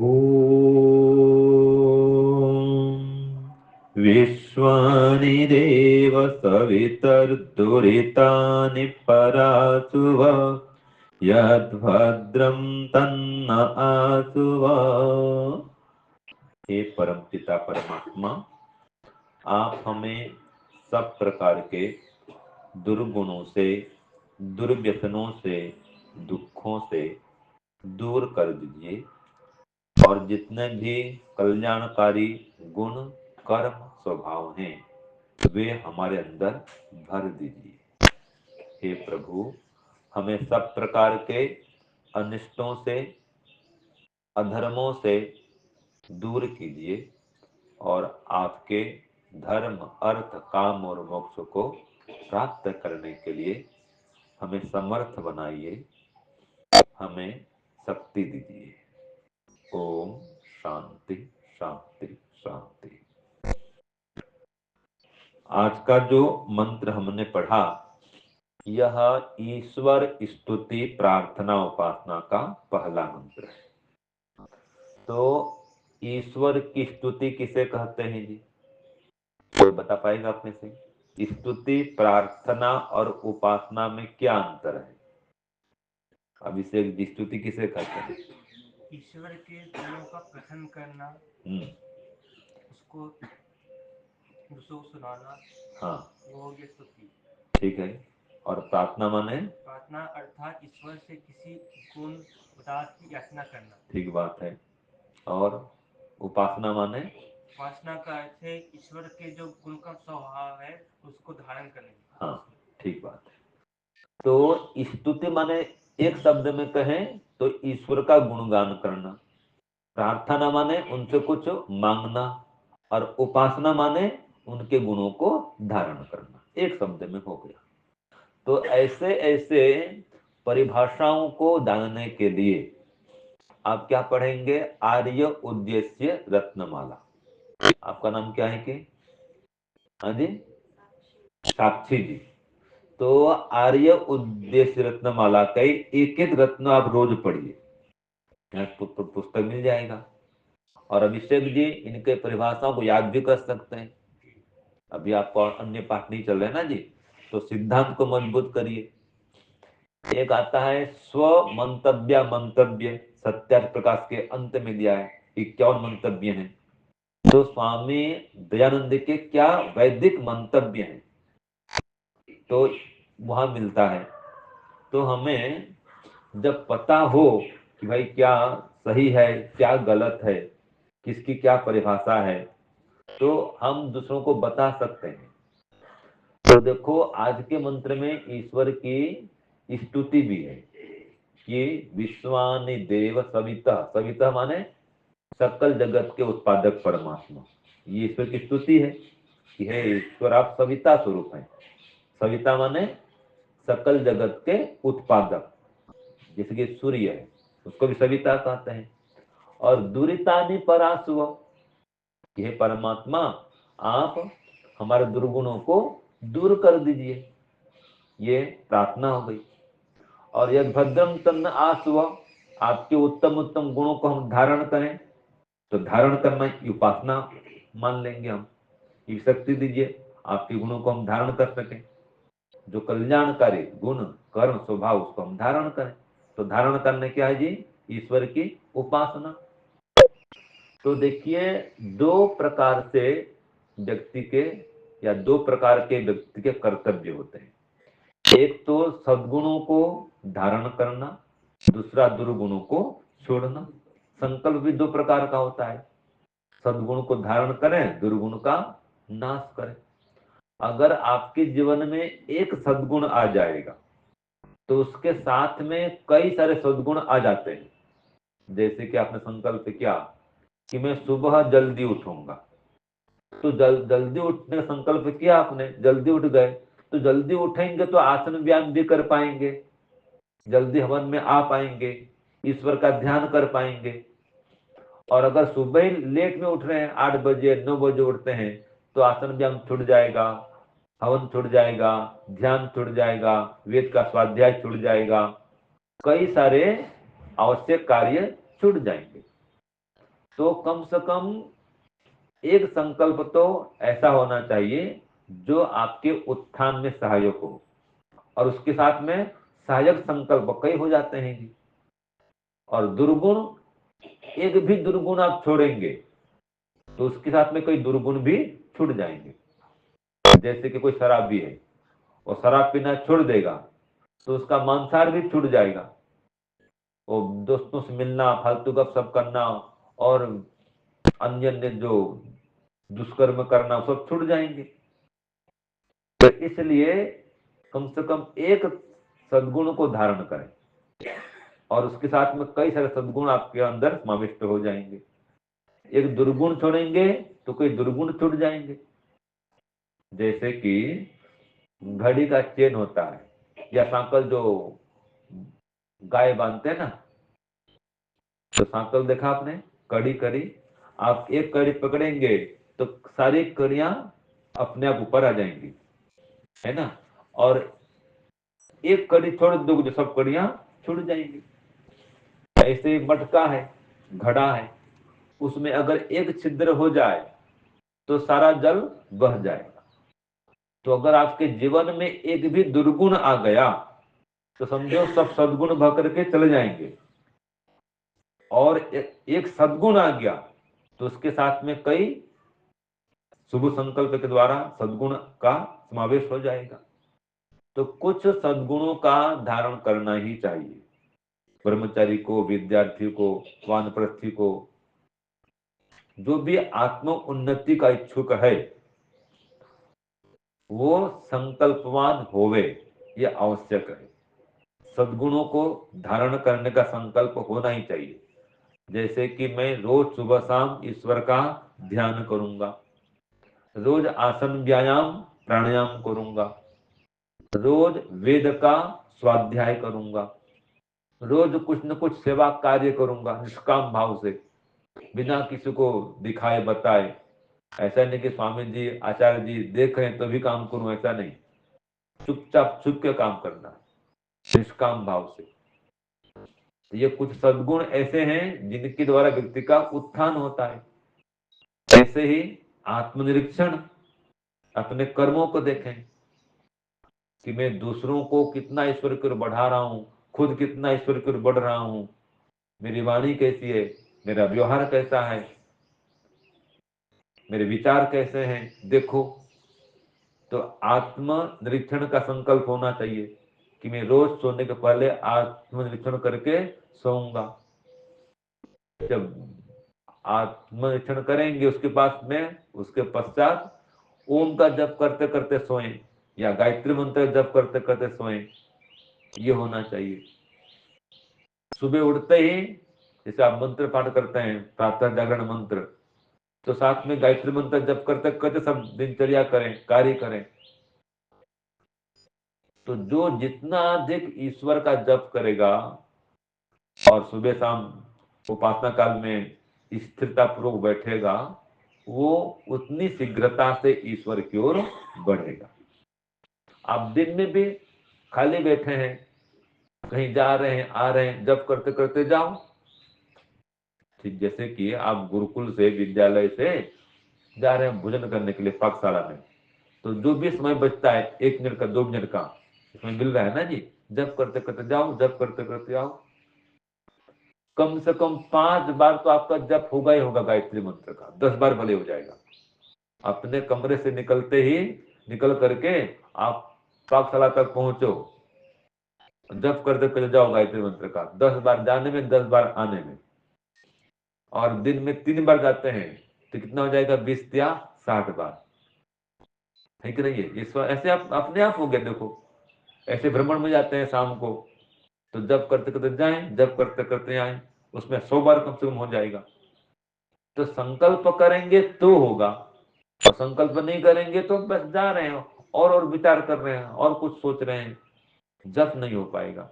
ॐ विश्वानि देव सवितर्दुरितानि परासुव यद्भद्रं तन्न आसुव। हे परमपिता परमात्मा, आप हमें सब प्रकार के दुर्गुणों से, दुर्व्यसनों से, दुखों से दूर कर दीजिए और जितने भी कल्याणकारी गुण, कर्म, स्वभाव हैं वे हमारे अंदर भर दीजिए। हे प्रभु, हमें सब प्रकार के अनिष्टों से, अधर्मों से दूर कीजिए और आपके धर्म, अर्थ, काम और मोक्ष को प्राप्त करने के लिए हमें समर्थ बनाइए, हमें शक्ति दीजिए। ओम शांति शांति शांति। आज का जो मंत्र हमने पढ़ा यह ईश्वर स्तुति प्रार्थना उपासना का पहला मंत्र है। तो ईश्वर की स्तुति किसे कहते हैं जी? कोई बता पाएगा अपने से? स्तुति, प्रार्थना और उपासना में क्या अंतर है? अभिषेक जी, स्तुति किसे कहते हैं? ईश्वर के गुणों का कथन करना, उसको दूसरों को सुनाना, हाँ, वो हो गया स्तुति। ठीक है। और प्रार्थना माने? प्रार्थना अर्थात ईश्वर से किसी गुण पदार्थ की याचना करना। ठीक बात है। और उपासना माने? उपासना का अर्थ है ईश्वर के जो गुण का स्वभाव है उसको धारण करने। हाँ, ठीक बात है। तो स्तुति माने एक शब्द में कहें तो ईश्वर का गुणगान करना, प्रार्थना माने उनसे कुछ मांगना और उपासना माने उनके गुणों को धारण करना। एक शब्द में हो गया। तो ऐसे ऐसे परिभाषाओं को जानने के लिए आप क्या पढ़ेंगे? आर्य उद्देश्य रत्नमाला। आपका नाम क्या है कि? हाँ जी, साक्षी जी। तो आर्य उद्देश्य रत्नमाला का एक एक रत्न आप रोज पढ़िए, पुस्तक मिल जाएगा। और अभिषेक जी इनके परिभाषाओं को याद भी कर सकते हैं। अभी आपको अन्य पाठ नहीं चल रहे ना जी, तो सिद्धांत को मजबूत करिए। एक आता है स्व मंतव्य मंतव्य, सत्यार्थ प्रकाश के अंत में दिया है 51 मंतव्य हैं। तो स्वामी दयानंद के क्या वैदिक मंतव्य हैं, तो वहां मिलता है। तो हमें जब पता हो कि भाई क्या सही है क्या गलत है, किसकी क्या परिभाषा है, तो हम दूसरों को बता सकते हैं। तो देखो आज के मंत्र में ईश्वर की स्तुति भी है कि विश्वानि देव सविता। सविता माने सकल जगत के उत्पादक परमात्मा। ये ईश्वर की स्तुति है कि हे ईश्वर आप सविता स्वरूप हैं। सविता माने सकल जगत के उत्पादक, जैसे कि सूर्य है उसको भी सविता कहते हैं। और दुरितानि परासुव, हे परमात्मा आप हमारे दुर्गुणों को दूर कर दीजिए, ये प्रार्थना हो गई। और यद भद्रम तन्न आसुव, आपके उत्तम उत्तम गुणों को हम धारण करें, तो धारण करना उपासना मान लेंगे हम। ये शक्ति दीजिए आपके गुणों को हम धारण कर सकें, जो कल्याणकारी गुण, कर्म, स्वभाव उसको हम धारण करें। तो धारण करने क्या है जी? ईश्वर की उपासना। तो देखिए दो प्रकार से व्यक्ति के या दो प्रकार के व्यक्ति के कर्तव्य होते हैं। एक तो सद्गुणों को धारण करना, दूसरा दुर्गुणों को छोड़ना। संकल्प भी दो प्रकार का होता है, सद्गुण को धारण करें, दुर्गुण का नाश करें। अगर आपके जीवन में एक सद्गुण आ जाएगा तो उसके साथ में कई सारे सद्गुण आ जाते हैं। जैसे कि आपने संकल्प किया कि मैं सुबह जल्दी उठूंगा, तो जल्दी उठने का संकल्प किया आपने, जल्दी उठ गए, तो जल्दी उठेंगे तो आसन व्यायाम भी कर पाएंगे, जल्दी हवन में आ पाएंगे, ईश्वर का ध्यान कर पाएंगे। और अगर सुबह लेट में उठ रहे हैं, 8 बजे 9 बजे उठते हैं, तो आसन व्यायाम छूट जाएगा, हवन छूट जाएगा, ध्यान छूट जाएगा, वेद का स्वाध्याय छूट जाएगा, कई सारे आवश्यक कार्य छूट जाएंगे। तो कम से कम एक संकल्प तो ऐसा होना चाहिए जो आपके उत्थान में सहायक हो, और उसके साथ में सहायक संकल्प कई हो जाते हैं जी। और दुर्गुण, एक भी दुर्गुण आप छोड़ेंगे तो उसके साथ में कई दुर्गुण भी छूट जाएंगे। जैसे कि कोई शराबी है और शराब पीना छोड़ देगा तो उसका मांसाहार भी छूट जाएगा, वो दोस्तों से मिलना, फालतू गपशप करना और अन्य अन्य जो दुष्कर्म करना सब छूट जाएंगे। तो इसलिए कम से कम एक सद्गुण को धारण करें और उसके साथ में कई सारे सद्गुण आपके अंदर समाविष्ट हो जाएंगे। एक दुर्गुण छोड़ेंगे तो कई दुर्गुण छूट जाएंगे। जैसे कि घड़ी का चेन होता है या सांकल जो गाय बांधते हैं ना, तो सांकल देखा आपने, कड़ी कड़ी, आप एक कड़ी पकड़ेंगे तो सारी कड़ियां अपने आप ऊपर आ जाएंगी, है ना, और एक कड़ी छोड़ दोगे तो सब कड़ियां छूट जाएंगी। ऐसे मटका है, घड़ा है, उसमें अगर एक छिद्र हो जाए तो सारा जल बह जाएगा। तो अगर आपके जीवन में एक भी दुर्गुण आ गया तो समझो सब सद्गुण बह करके चले जाएंगे, और एक सद्गुण आ गया तो उसके साथ में कई शुभ संकल्प के द्वारा सद्गुण का समावेश हो जाएगा। तो कुछ सद्गुणों का धारण करना ही चाहिए ब्रह्मचारी को, विद्यार्थी को, वानप्रस्थी को, जो भी आत्म उन्नति का इच्छुक है वो संकल्पवान होवे, ये आवश्यक है। सद्गुणों को धारण करने का संकल्प होना ही चाहिए। जैसे कि मैं रोज सुबह शाम ईश्वर का ध्यान करूंगा, रोज आसन व्यायाम प्राणायाम करूंगा, रोज वेद का स्वाध्याय करूंगा, रोज कुछ न कुछ सेवा कार्य करूंगा निष्काम भाव से, बिना किसी को दिखाए बताए। ऐसा नहीं कि स्वामी जी आचार्य जी देख रहे हैं तो भी काम करूं, ऐसा नहीं। चुपचाप छुप के काम करना निष्काम भाव से। तो ये कुछ सद्गुण ऐसे हैं जिनके द्वारा व्यक्ति का उत्थान होता है। ऐसे ही आत्मनिरीक्षण, अपने कर्मों को देखें कि मैं दूसरों को कितना ईश्वर की ओर बढ़ा रहा हूं, खुद कितना ईश्वर की ओर बढ़ रहा हूं, मेरी वाणी कैसी है, मेरा व्यवहार कैसा है, मेरे विचार कैसे हैं, देखो। तो आत्म निरीक्षण का संकल्प होना चाहिए कि मैं रोज सोने के पहले आत्मनिरीक्षण करके सोऊंगा। जब आत्मनिरीक्षण करेंगे उसके पास में, उसके पश्चात ओम का जप करते करते सोएं या गायत्री मंत्र जप करते करते सोएं, ये होना चाहिए। सुबह उठते ही जैसे आप मंत्र पाठ करते हैं, प्रातः जागरण मंत्र, तो साथ में गायत्री मंत्र जप करते करते सब दिनचर्या करें, कार्य करें। तो जो जितना अधिक ईश्वर का जप करेगा और सुबह शाम उपासना काल में स्थिरता पूर्वक बैठेगा, वो उतनी शीघ्रता से ईश्वर की ओर बढ़ेगा। आप दिन में भी खाली बैठे हैं, कहीं जा रहे हैं आ रहे हैं, जप करते करते जाओ। ठीक जैसे कि आप गुरुकुल से, विद्यालय से जा रहे हैं भोजन करने के लिए पाठशाला में, तो जो भी समय बचता है 1 मिनट का 2 मिनट का इसमें मिल रहा है ना जी, जप करते करते जाओ, जप करते करते आओ। कम से कम 5 बार तो आपका जप होगा ही होगा गायत्री मंत्र का, 10 बार भले हो जाएगा। अपने कमरे से निकलते ही निकल करके आप पाठशाला तक पहुंचो, जप करते करते जाओ गायत्री मंत्र का, 10 बार जाने में 10 बार आने में। और दिन में 3 बार जाते हैं तो कितना हो जाएगा, 20 या 60 बार, है कि नहीं है? इस ऐसे आप अपने आप हो गया। देखो ऐसे भ्रमण में जाते हैं शाम को, तो जब करते करते जाएं, जब करते करते आए, उसमें 100 बार कम से कम हो जाएगा। तो संकल्प करेंगे तो होगा, और संकल्प नहीं करेंगे तो बस जा रहे हैं और विचार कर रहे हैं और कुछ सोच रहे हैं, जब नहीं हो पाएगा।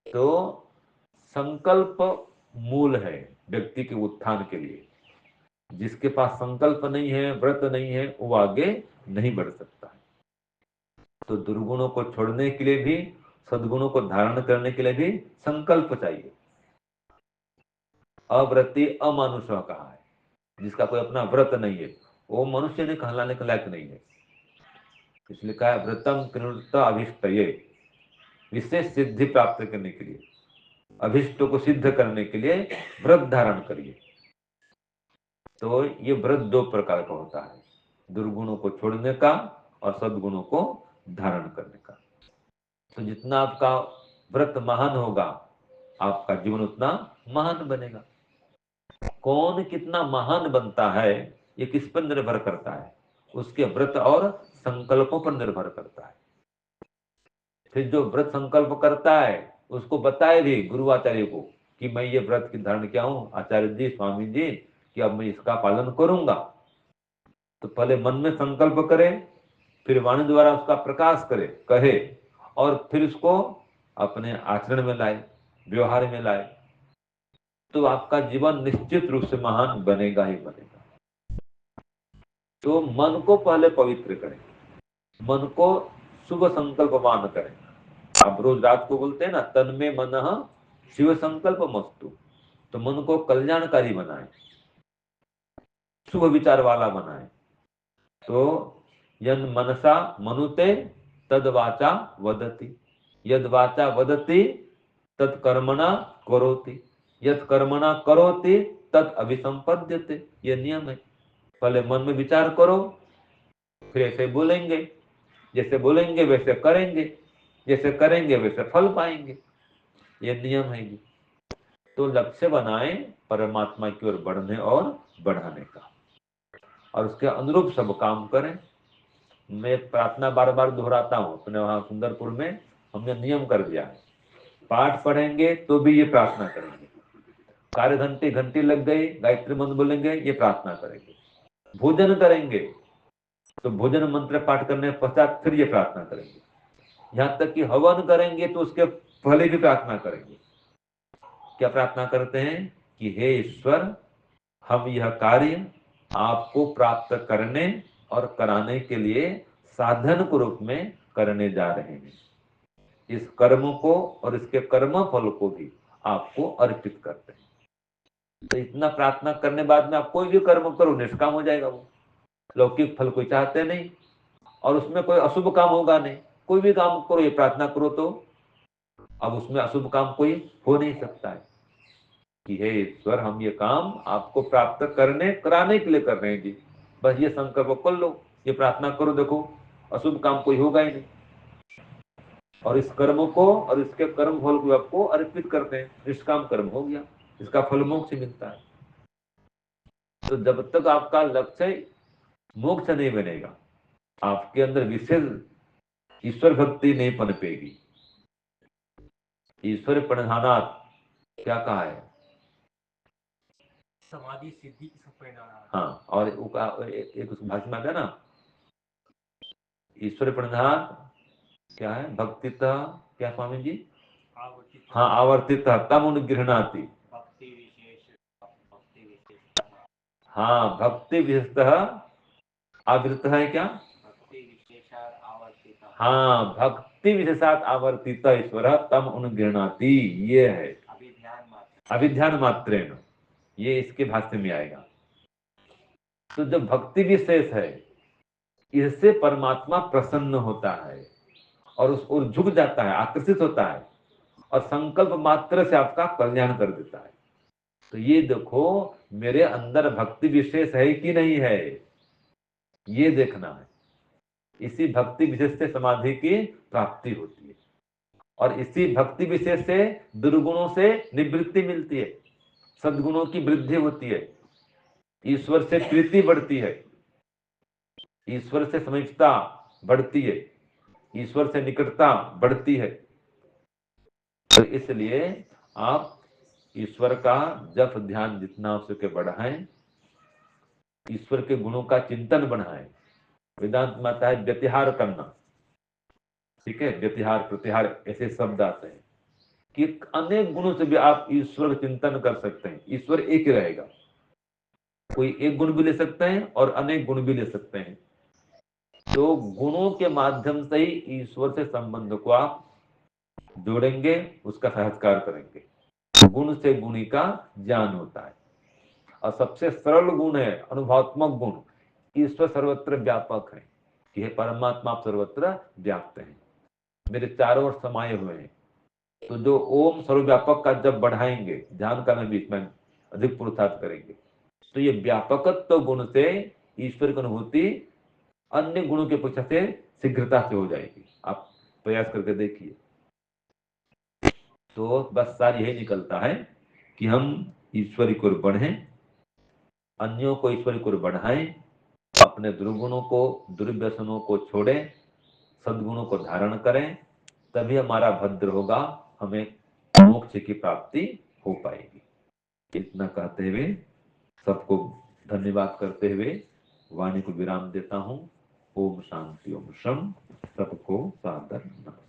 तो संकल्प मूल है व्यक्ति के उत्थान के लिए। जिसके पास संकल्प नहीं है, व्रत नहीं है, वो आगे नहीं बढ़ सकता है। तो दुर्गुणों को छोड़ने के लिए भी, सद्गुणों को धारण करने के लिए भी संकल्प चाहिए। अव्रती अमानुष कहा है, जिसका कोई अपना व्रत नहीं है, वो मनुष्य ने कहलाने के लायक नहीं है। इसलिए कहा है व्रतम कृत अभिष्टये, विशेष सिद्धि प्राप्त करने के लिए, अभिष्टों को सिद्ध करने के लिए व्रत धारण करिए। तो ये व्रत दो प्रकार का होता है, दुर्गुणों को छोड़ने का और सद्गुणों को धारण करने का। तो जितना आपका व्रत महान होगा, आपका जीवन उतना महान बनेगा। कौन कितना महान बनता है ये किस पर निर्भर करता है, उसके व्रत और संकल्पों पर निर्भर करता है। फिर जो व्रत संकल्प करता है उसको बताए भी गुरु आचार्य को कि मैं ये व्रत की धारण किया हूं आचार्य जी, स्वामी जी, कि अब मैं इसका पालन करूंगा। तो पहले मन में संकल्प करे, फिर वाणी द्वारा उसका प्रकाश करे, कहे, और फिर उसको अपने आचरण में लाए, व्यवहार में लाए, तो आपका जीवन निश्चित रूप से महान बनेगा ही बनेगा। तो मन को पहले पवित्र करें, मन को शुभ संकल्पवान करें। आप रोज रात को बोलते हैं ना, तन में मनः शिव संकल्प मस्तु, तो मन को कल्याणकारी बनाए, शुभ विचार वाला बनाए। तो यन मनसा मनुते तद वाचा वदति, यद वाचा वदति तत् कर्मणा करोति, यद कर्मणा करोति तत् अभिसंपद्यते। ये नियम है। पहले मन में विचार करो, फिर ऐसे बोलेंगे, जैसे बोलेंगे वैसे करेंगे, जैसे करेंगे वैसे फल पाएंगे। ये नियम है जी। तो लक्ष्य बनाएं परमात्मा की ओर बढ़ने और बढ़ाने का, और उसके अनुरूप सब काम करें। मैं प्रार्थना बार बार दोहराता हूँ, अपने वहां सुंदरपुर में हमने नियम कर दिया है, पाठ पढ़ेंगे तो भी ये प्रार्थना करेंगे, कार्य घंटे घंटी लग गई गायत्री मंत्र बोलेंगे, ये प्रार्थना करेंगे, भोजन करेंगे तो भोजन मंत्र पाठ करने के पश्चात फिर ये प्रार्थना करेंगे, यहाँ तक कि हवन करेंगे तो उसके पहले भी प्रार्थना करेंगे। क्या प्रार्थना करते हैं कि हे ईश्वर, हम यह कार्य आपको प्राप्त करने और कराने के लिए साधन के रूप में करने जा रहे हैं। इस कर्म को और इसके कर्म फल को भी आपको अर्पित करते हैं। तो इतना प्रार्थना करने बाद में आप कोई भी कर्म करो निष्काम हो जाएगा। वो लौकिक फल कोई चाहते नहीं और उसमें कोई अशुभ काम होगा नहीं। कोई भी काम करो, ये प्रार्थना करो, तो अब उसमें अशुभ काम कोई हो नहीं सकता है कि हे ईश्वर, हम ये काम आपको प्राप्त करने कराने के लिए कर रहे हैं जी, बस ये संकल्प कर लो, ये प्रार्थना करो, देखो अशुभ काम कोई होगा ही नहीं। और इस कर्म को और इसके कर्म फल को आपको अर्पित करते हैं, निष्काम कर्म हो गया, इसका फल मोक्ष मिलता है। तो जब तक आपका लक्ष्य मोक्ष नहीं बनेगा, आपके अंदर विशेष ईश्वर भक्ति नहीं पनपेगी। ईश्वर प्रणधानात् क्या कहा है, समाधि सिद्धि इसका परिणाम। हाँ, और एक उस भाषण में आता है ना, ईश्वर प्रणधान क्या है, भक्तितः क्या स्वामी जी, हाँ, आवर्तितः तम उन्गृह्णाति, हाँ, भक्ति विशेषतः आवृतः है क्या, हाँ, भक्ति विशेषात आवर्तित ईश्वर तम उन्गृह्णाति, ये है अभिध्यान मात्रेण, ये इसके भाष्य में आएगा। तो जब भक्ति विशेष है, इससे परमात्मा प्रसन्न होता है और उस ओर झुक जाता है, आकर्षित होता है और संकल्प मात्र से आपका कल्याण कर देता है। तो ये देखो मेरे अंदर भक्ति विशेष है कि नहीं है, ये देखना है। इसी भक्ति विशेष से समाधि की प्राप्ति होती है और इसी भक्ति विशेष से दुर्गुणों से निवृत्ति मिलती है, सद्गुणों की वृद्धि होती है, ईश्वर से प्रीति बढ़ती है, ईश्वर से समीपता बढ़ती है, ईश्वर से निकटता बढ़ती है। तो इसलिए आप ईश्वर का जप ध्यान जितना हो सके बढ़ाएं, ईश्वर के गुणों का चिंतन बढ़ाएं। वेदांत में आता है व्यतिहार करना, ठीक है, व्यतिहार प्रतिहार ऐसे शब्द आते हैं कि अनेक गुणों से भी आप ईश्वर चिंतन कर सकते हैं। ईश्वर एक ही रहेगा, कोई एक गुण भी ले सकते हैं और अनेक गुण भी ले सकते हैं। तो गुणों के माध्यम से ही ईश्वर से संबंध को आप जोड़ेंगे, उसका साक्षात्कार करेंगे। गुण से गुणी का ज्ञान होता है। और सबसे सरल गुण है अनुभवात्मक गुण, ईश्वर सर्वत्र व्यापक है कि हे परमात्मा आप सर्वत्र व्याप्त हैं, मेरे चारों ओर समाये हुए हैं। तो जो ओम सर्वव्यापक का जब बढ़ाएंगे, ध्यान का में बीच में अधिक पुरुषार्थ करेंगे, तो ये व्यापकत्व गुण से ईश्वर की अनुभूति अन्य गुणों की अपेक्षा से शीघ्रता से हो जाएगी। आप प्रयास करके देखिए। तो बस सार यही निकलता है कि हम ईश्वर की ओर बढ़ें, अन्यों को ईश्वर की ओर बढ़ाएं, अपने दुर्गुणों को, दुर्व्यसनों को छोड़ें, सद्गुणों को धारण करें, तभी हमारा भद्र होगा, हमें मोक्ष की प्राप्ति हो पाएगी। इतना कहते हुए सबको धन्यवाद करते हुए वाणी को विराम देता हूं। ओम शांति ओम शम। सबको सादर नमस्कार।